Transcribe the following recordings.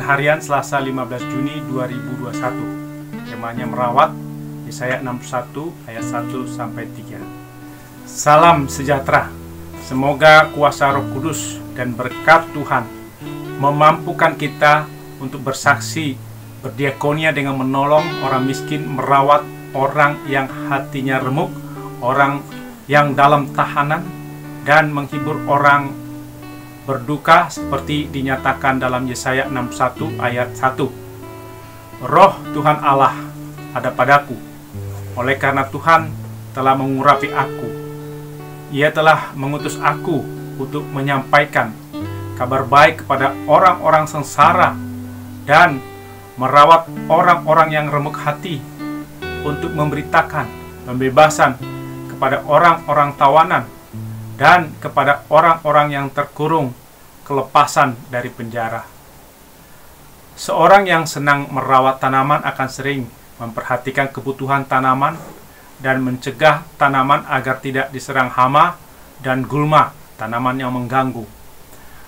Renungan Harian Selasa 15 Juni 2021. Temanya merawat, Yesaya 61 ayat 1-3. Salam sejahtera. Semoga kuasa Roh Kudus dan berkat Tuhan memampukan kita untuk bersaksi, berdiakonia dengan menolong orang miskin, merawat orang yang hatinya remuk, orang yang dalam tahanan, dan menghibur orang berduka seperti dinyatakan dalam Yesaya 61 ayat 1. Roh Tuhan Allah ada padaku, oleh karena Tuhan telah mengurapi aku. Ia telah mengutus aku untuk menyampaikan kabar baik kepada orang-orang sengsara dan merawat orang-orang yang remuk hati, untuk memberitakan pembebasan kepada orang-orang tawanan dan kepada orang-orang yang terkurung kelepasan dari penjara. Seorang yang senang merawat tanaman akan sering memperhatikan kebutuhan tanaman dan mencegah tanaman agar tidak diserang hama dan gulma tanaman yang mengganggu.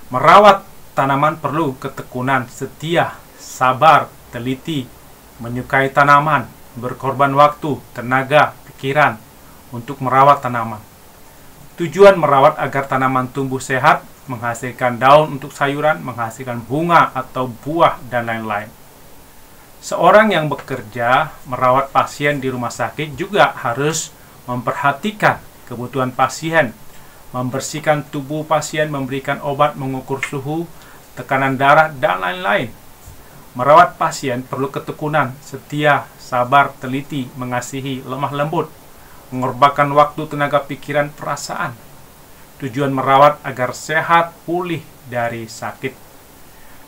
Merawat tanaman perlu ketekunan, setia, sabar, teliti, menyukai tanaman, berkorban waktu, tenaga, pikiran untuk merawat tanaman. Tujuan merawat agar tanaman tumbuh sehat, menghasilkan daun untuk sayuran, menghasilkan bunga atau buah, dan lain-lain. Seorang yang bekerja merawat pasien di rumah sakit juga harus memperhatikan kebutuhan pasien, membersihkan tubuh pasien, memberikan obat, mengukur suhu, tekanan darah, dan lain-lain. Merawat pasien perlu ketekunan, setia, sabar, teliti, mengasihi, lemah lembut, mengorbankan waktu, tenaga, pikiran, perasaan. Tujuan merawat agar sehat, pulih dari sakit.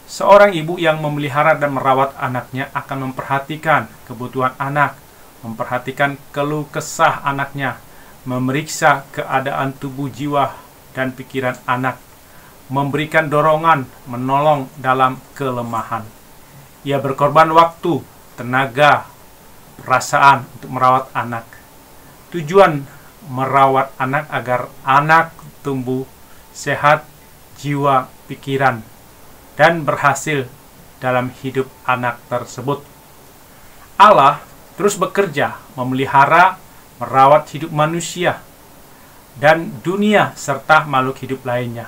Seorang ibu yang memelihara dan merawat anaknya akan memperhatikan kebutuhan anak, memperhatikan keluh kesah anaknya, memeriksa keadaan tubuh, jiwa, dan pikiran anak, memberikan dorongan, menolong dalam kelemahan. Ia berkorban waktu, tenaga, perasaan untuk merawat anak. Tujuan merawat anak agar anak tumbuh sehat, jiwa, pikiran, dan berhasil dalam hidup anak tersebut. Allah terus bekerja memelihara, merawat hidup manusia dan dunia serta makhluk hidup lainnya.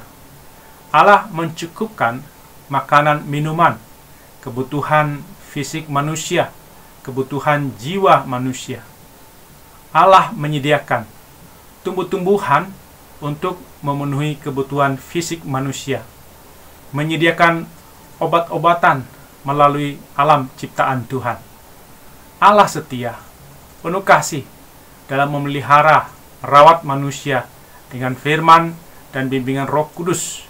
Allah mencukupkan makanan, minuman, kebutuhan fisik manusia, kebutuhan jiwa manusia. Allah menyediakan tumbuh-tumbuhan untuk memenuhi kebutuhan fisik manusia, menyediakan obat-obatan melalui alam ciptaan Tuhan. Allah setia, penuh kasih dalam memelihara, merawat manusia dengan firman dan bimbingan Roh Kudus,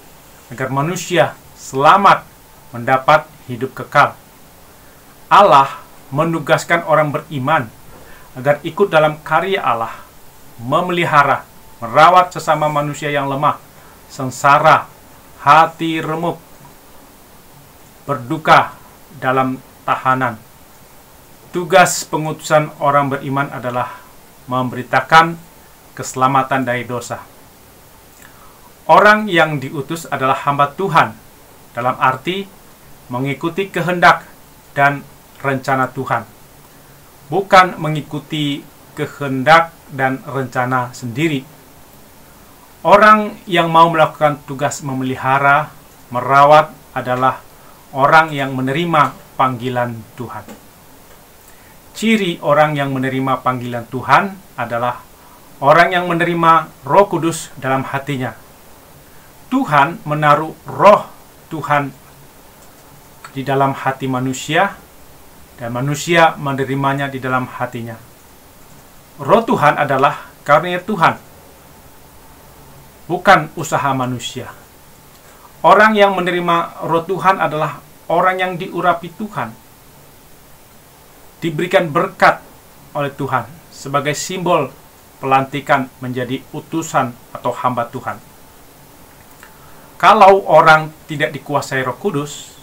agar manusia selamat mendapat hidup kekal. Allah menugaskan orang beriman agar ikut dalam karya Allah, memelihara, merawat sesama manusia yang lemah, sengsara, hati remuk, berduka dalam tahanan. Tugas pengutusan orang beriman adalah memberitakan keselamatan dari dosa. Orang yang diutus adalah hamba Tuhan, dalam arti mengikuti kehendak dan rencana Tuhan, bukan mengikuti kehendak dan rencana sendiri. Orang yang mau melakukan tugas memelihara, merawat adalah orang yang menerima panggilan Tuhan. Ciri orang yang menerima panggilan Tuhan adalah orang yang menerima Roh Kudus dalam hatinya. Tuhan menaruh Roh Tuhan di dalam hati manusia, dan manusia menerimanya di dalam hatinya. Roh Tuhan adalah karunia Tuhan, bukan usaha manusia. Orang yang menerima Roh Tuhan adalah orang yang diurapi Tuhan, diberikan berkat oleh Tuhan sebagai simbol pelantikan menjadi utusan atau hamba Tuhan. Kalau orang tidak dikuasai Roh Kudus,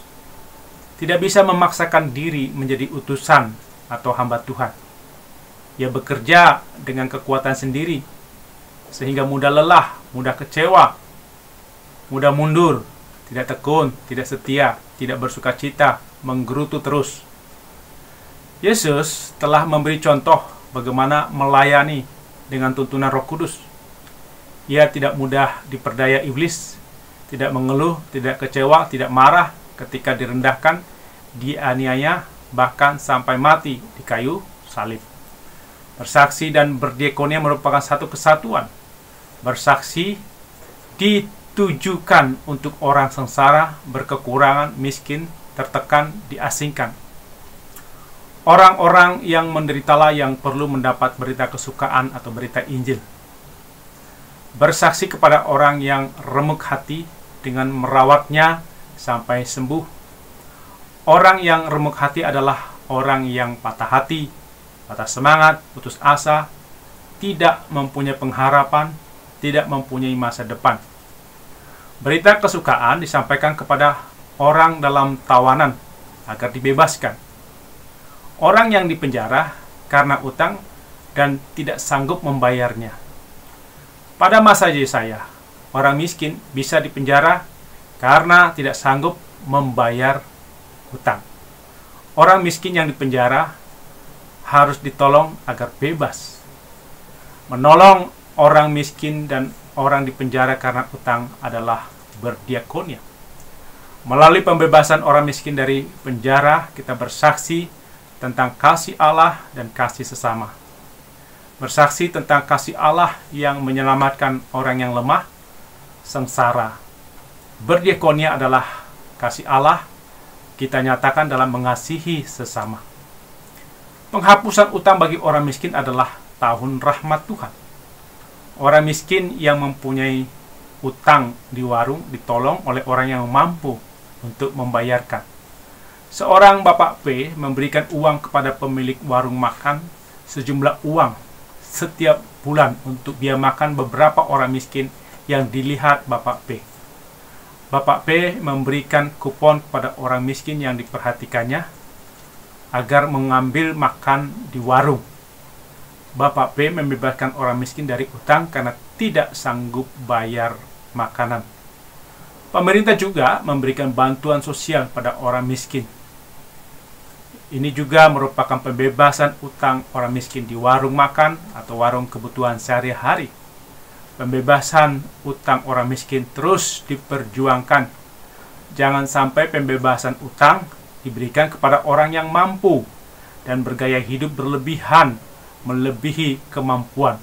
tidak bisa memaksakan diri menjadi utusan atau hamba Tuhan. Ia bekerja dengan kekuatan sendiri, sehingga mudah lelah, mudah kecewa, mudah mundur, tidak tekun, tidak setia, tidak bersukacita, menggerutu terus. Yesus telah memberi contoh bagaimana melayani dengan tuntunan Roh Kudus. Ia tidak mudah diperdaya iblis, tidak mengeluh, tidak kecewa, tidak marah ketika direndahkan, dianiaya, bahkan sampai mati di kayu salib. Bersaksi dan berdiakonia merupakan satu kesatuan. Bersaksi ditujukan untuk orang sengsara, berkekurangan, miskin, tertekan, diasingkan. Orang-orang yang menderitalah yang perlu mendapat berita kesukaan atau berita Injil. Bersaksi kepada orang yang remuk hati dengan merawatnya sampai sembuh. Orang yang remuk hati adalah orang yang patah hati, patah semangat, putus asa, tidak mempunyai pengharapan, tidak mempunyai masa depan. Berita kesukaan disampaikan kepada orang dalam tawanan agar dibebaskan. Orang yang dipenjara karena utang dan tidak sanggup membayarnya. Pada masa Yesaya, orang miskin bisa dipenjara karena tidak sanggup membayar hutang. Orang miskin yang dipenjara harus ditolong agar bebas. Menolong orang miskin dan orang dipenjara karena utang adalah berdiakonia. Melalui pembebasan orang miskin dari penjara, kita bersaksi tentang kasih Allah dan kasih sesama. Bersaksi tentang kasih Allah yang menyelamatkan orang yang lemah, sengsara. Berdiakonia adalah kasih Allah kita nyatakan dalam mengasihi sesama. Penghapusan utang bagi orang miskin adalah tahun rahmat Tuhan. Orang miskin yang mempunyai utang di warung ditolong oleh orang yang mampu untuk membayarkan. Seorang Bapak P memberikan uang kepada pemilik warung makan sejumlah uang setiap bulan untuk biaya makan beberapa orang miskin yang dilihat Bapak P. Bapak P memberikan kupon kepada orang miskin yang diperhatikannya agar mengambil makan di warung. Bapak P membebaskan orang miskin dari utang karena tidak sanggup bayar makanan. Pemerintah juga memberikan bantuan sosial pada orang miskin. Ini juga merupakan pembebasan utang orang miskin di warung makan atau warung kebutuhan sehari-hari. Pembebasan utang orang miskin terus diperjuangkan. Jangan sampai pembebasan utang diberikan kepada orang yang mampu dan bergaya hidup berlebihan, melebihi kemampuan.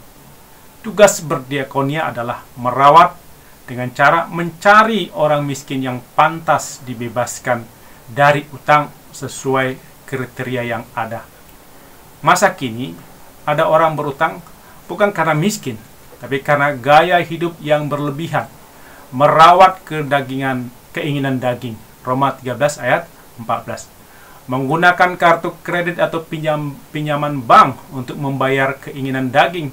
Tugas berdiakonia adalah merawat dengan cara mencari orang miskin yang pantas dibebaskan dari utang sesuai kriteria yang ada. Masa kini, ada orang berutang bukan karena miskin, tapi karena gaya hidup yang berlebihan, merawat keinginan daging. Roma 13 ayat 14. Menggunakan kartu kredit atau pinjaman bank untuk membayar keinginan daging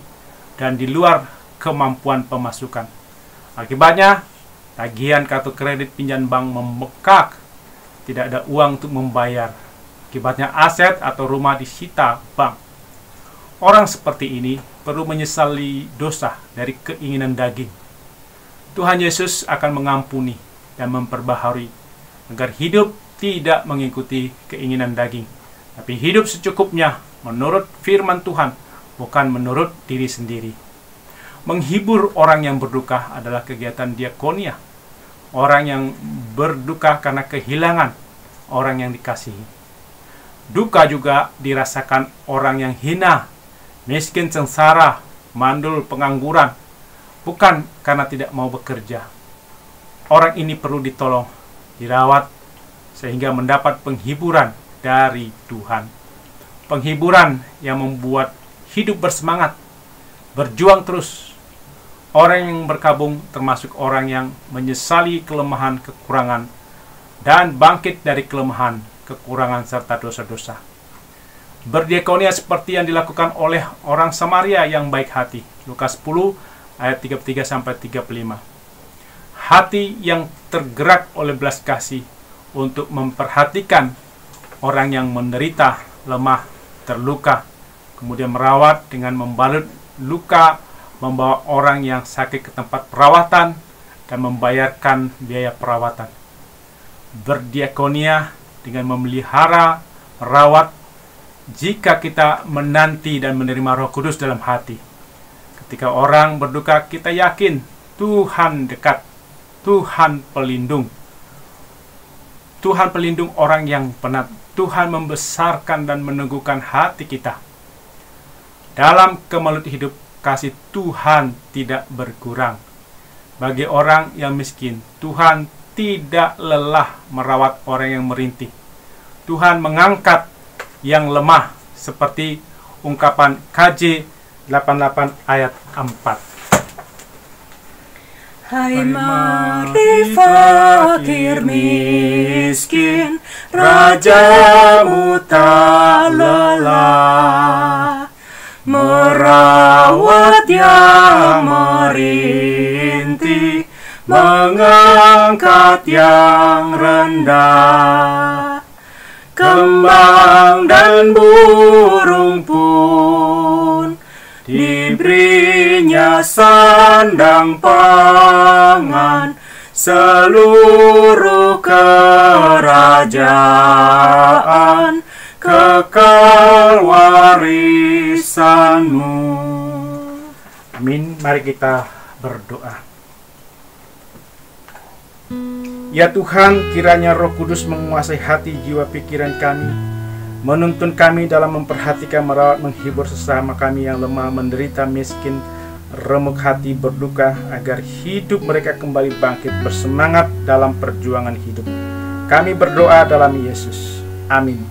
dan di luar kemampuan pemasukan. Akibatnya, tagihan kartu kredit pinjaman bank membengkak, tidak ada uang untuk membayar. Akibatnya aset atau rumah disita bank. Orang seperti ini perlu menyesali dosa dari keinginan daging. Tuhan Yesus akan mengampuni dan memperbaharui agar hidup tidak mengikuti keinginan daging, tapi hidup secukupnya menurut firman Tuhan, bukan menurut diri sendiri. Menghibur orang yang berduka adalah kegiatan diakonia. Orang yang berduka karena kehilangan orang yang dikasihi. Duka juga dirasakan orang yang hina, miskin, sengsara, mandul, pengangguran, bukan karena tidak mau bekerja. Orang ini perlu ditolong, dirawat, sehingga mendapat penghiburan dari Tuhan. Penghiburan yang membuat hidup bersemangat, berjuang terus. Orang yang berkabung termasuk orang yang menyesali kelemahan, kekurangan, dan bangkit dari kelemahan, kekurangan, serta dosa-dosa. Berdiakonia seperti yang dilakukan oleh orang Samaria yang baik hati. Lukas 10 ayat 33-35. Hati yang tergerak oleh belas kasih untuk memperhatikan orang yang menderita, lemah, terluka, kemudian merawat dengan membalut luka, membawa orang yang sakit ke tempat perawatan, dan membayarkan biaya perawatan. berdiakonia dengan memelihara, merawat, jika kita menanti dan menerima Roh Kudus dalam hati. Ketika orang berduka, kita yakin Tuhan dekat, Tuhan pelindung. Tuhan pelindung orang yang penat. Tuhan membesarkan dan meneguhkan hati kita. Dalam kemelut hidup, kasih Tuhan tidak berkurang. Bagi orang yang miskin, Tuhan tidak lelah merawat orang yang merintih. Tuhan mengangkat yang lemah, seperti ungkapan KJ 88 ayat 4. Hai mari fakir miskin, Rajamu tak lelah merawat yang merintih, mengangkat yang rendah. Kembang dan burung pun diberinya sandang pangan, seluruh kerajaan kekal warisanmu. Amin. Mari kita berdoa. Ya Tuhan, kiranya Roh Kudus menguasai hati, jiwa, pikiran kami, menuntun kami dalam memperhatikan, merawat, menghibur sesama kami yang lemah, menderita, miskin, remuk hati, berduka, agar hidup mereka kembali bangkit bersemangat dalam perjuangan hidup. Kami berdoa dalam Yesus. Amin.